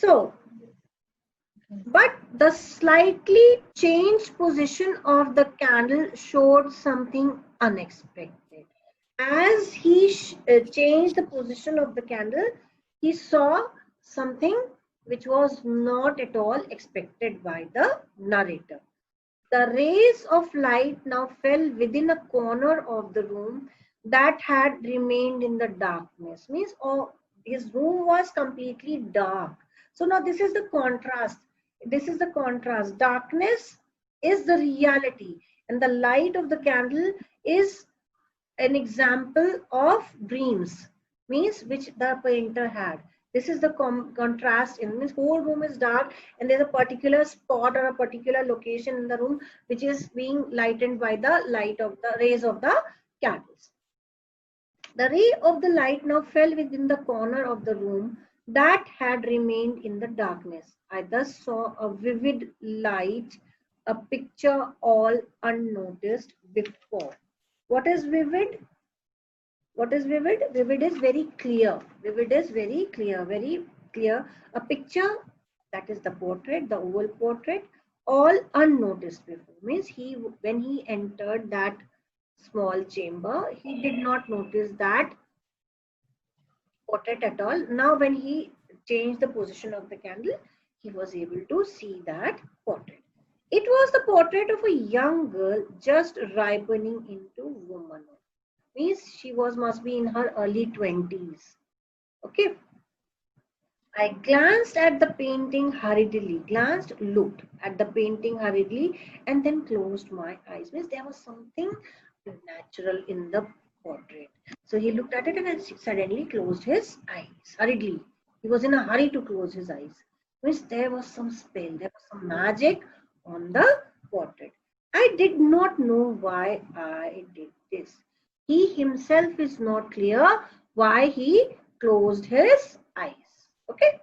So, but the slightly changed position of the candle showed something unexpected. As he changed the position of the candle, he saw something which was not at all expected by the narrator. The rays of light now fell within a corner of the room that had remained in the darkness. Means, oh, his room was completely dark. So now this is the contrast. This is the contrast. Darkness is the reality, and the light of the candle is an example of dreams, means which the painter had. This is the contrast in this whole room is dark, and there's a particular spot or a particular location in the room which is being lightened by the light of the rays of the candles. The ray of the light now fell within the corner of the room that had remained in the darkness. I thus saw a vivid light, a picture all unnoticed before. What is vivid? What is vivid? Vivid is very clear. Vivid is very clear, very clear. A picture, that is the portrait, the oval portrait, all unnoticed before. Means when he entered that small chamber, he did not notice that portrait at all. Now when he changed the position of the candle, he was able to see that portrait. It was the portrait of a young girl just ripening into womanhood. Means she must be in her early 20s. Okay. I glanced at the painting hurriedly, looked at the painting hurriedly, and then closed my eyes. Means there was something natural in the portrait. So he looked at it and then suddenly closed his eyes hurriedly. He was in a hurry to close his eyes. Means there was some spell, there was some magic on the portrait. I did not know why I did this. He himself is not clear why he closed his eyes. Okay.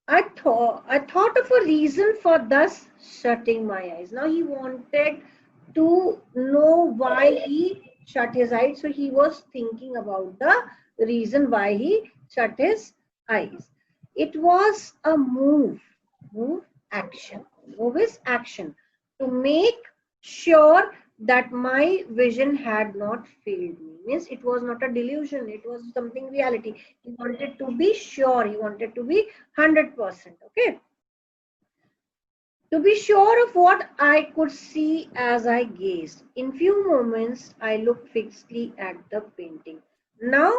I thought of a reason for thus shutting my eyes. Now he wanted to know why he shut his eyes. So he was thinking about the reason why he shut his eyes. It was a action. Move is action. To make sure that my vision had not failed me. Means it was not a delusion, it was something reality. He wanted to be sure, he wanted to be 100%. Okay. To be sure of what I could see as I gazed. In few moments, I looked fixedly at the painting. Now,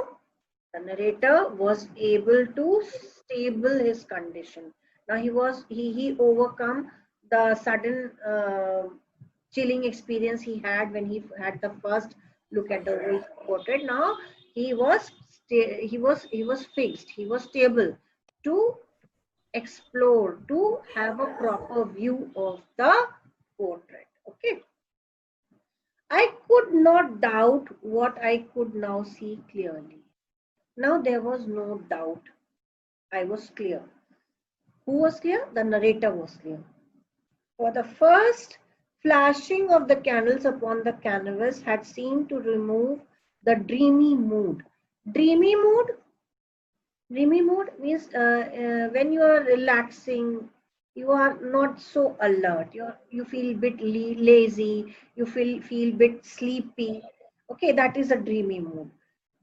the narrator was able to stable his condition. Now he overcome the sudden chilling experience he had when he had the first look at the old portrait. Now he was fixed, he was stable to explore, to have a proper view of the portrait. Okay. I could not doubt what I could now see clearly. Now there was no doubt. I was clear. Who was clear? The narrator was clear. For the first flashing of the candles upon the canvas had seemed to remove the dreamy mood. Dreamy mood? Dreamy mood means when you are relaxing, you are not so alert. You feel a bit lazy. You feel a bit sleepy. Okay, that is a dreamy mood.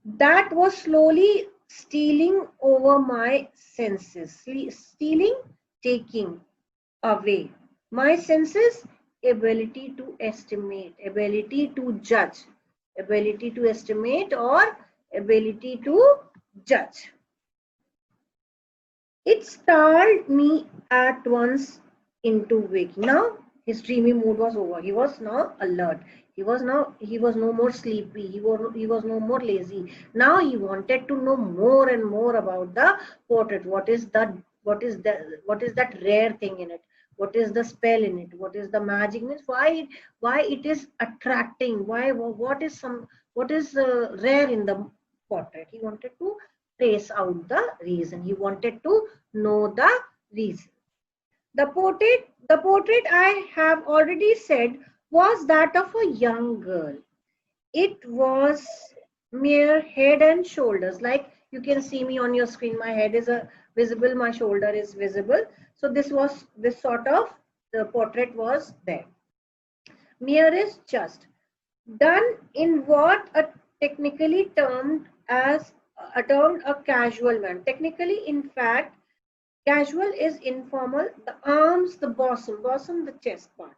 That was slowly stealing over my senses. Stealing, taking away my senses, ability to estimate, ability to judge, ability to estimate or ability to judge. It startled me at once into waking. Now his dreamy mood was over. He was now alert. He was no more sleepy. He was no more lazy. Now he wanted to know more and more about the portrait. What is that rare thing in it? What is the spell in it? What is the magic? Means why it is attracting? What is rare in the portrait? He wanted to trace out the reason. He wanted to know the reason. The portrait I have already said was that of a young girl. It was mere head and shoulders, like You can see me on your screen. My head is visible, my shoulder is visible. So this sort of the portrait was there. Merest just done in what a technically termed as a casual man. Technically, in fact, casual is informal. The arms, the bosom, the chest part,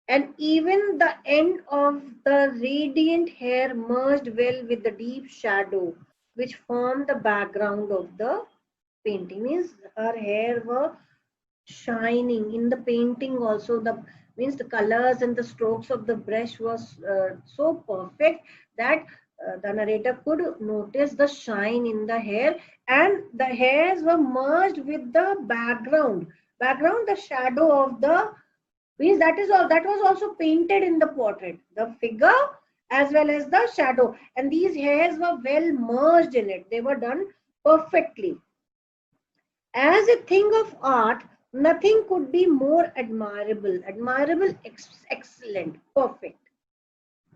and even the end of the radiant hair merged well with the deep shadow which formed the background of the painting. Means her hair were shining in the painting also. The means the colors and the strokes of the brush was so perfect that the narrator could notice the shine in the hair, and the hairs were merged with the background, the shadow of the means that is all that was also painted in the portrait, the figure as well as the shadow, and these hairs were well merged in it. They were done perfectly. As a thing of art, nothing could be more admirable, excellent, perfect.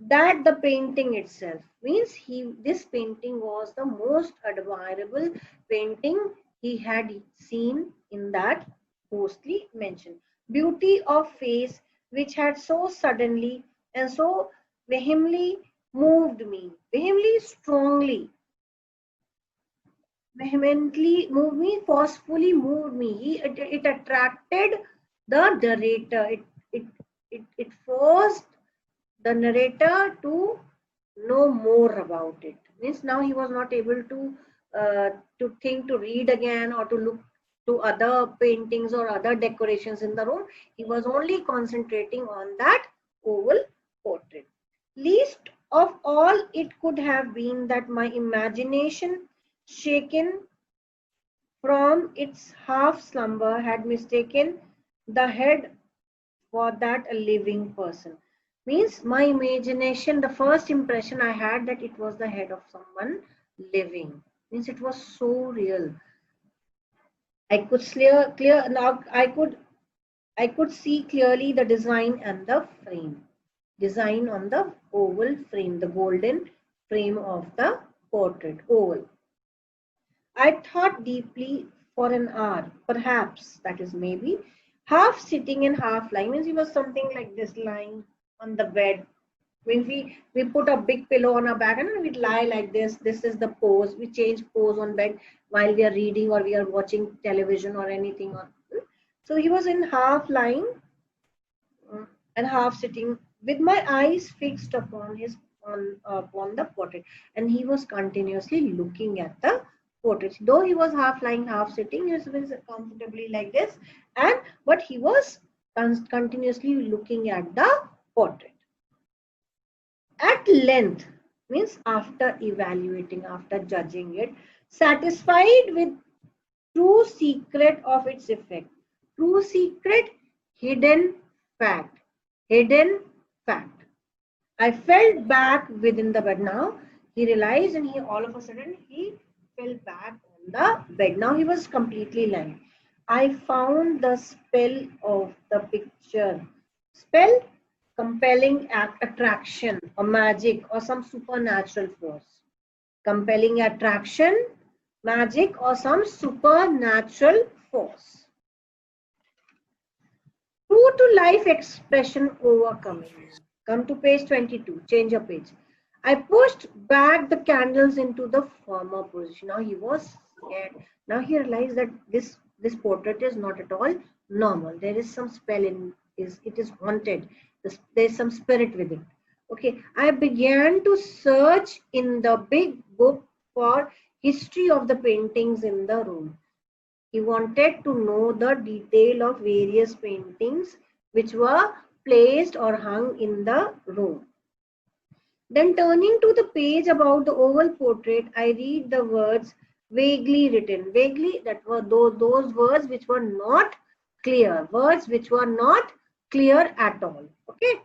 That the painting itself means this painting was the most admirable painting he had seen in that postly mentioned. Beauty of face which had so suddenly and so vehemently moved me, strongly, vehemently moved me, forcefully moved me. It attracted the narrator. It forced the narrator to know more about it. Means now he was not able to think, to read again, or to look to other paintings or other decorations in the room. He was only concentrating on that oval portrait. Least of all, it could have been that my imagination, shaken from its half slumber, had mistaken the head for that a living person. Means my imagination, the first impression I had that it was the head of someone living. Means it was so real. I could clear now. I could see clearly the design and the frame. Design on the oval frame, the golden frame of the portrait oval. I thought deeply for an hour, perhaps, that is maybe, half sitting and half lying. Means he was something like this, lying on the bed. When we put a big pillow on our back and we lie like this. This is the pose. We change pose on bed while we are reading or we are watching television or anything. So he was in half lying and half sitting with my eyes fixed upon the portrait, and he was continuously looking at the portrait. Though he was half lying, half sitting, he was comfortably like this, and but he was continuously looking at the portrait. At length, means after evaluating, after judging it, satisfied with true secret of its effect. True secret, hidden fact. Hidden fact. I fell back within the bed. Now he realized, and he all of a sudden he fell back on the bed. Now he was completely lying. I found the spell of the picture. Spell, compelling attraction, or magic, or some supernatural force. Compelling attraction, magic, or some supernatural force. True to life expression overcoming. Come to page 22. Change your page. I pushed back the candles into the former position. Now he was scared. Now he realized that this portrait is not at all normal. There is some spell in it is haunted. There is some spirit with it. Okay. I began to search in the big book for history of the paintings in the room. He wanted to know the detail of various paintings which were placed or hung in the room. Then turning to the page about the oval portrait, I read the words vaguely written. Vaguely, that were those words which were not clear. Words which were not clear at all. Okay.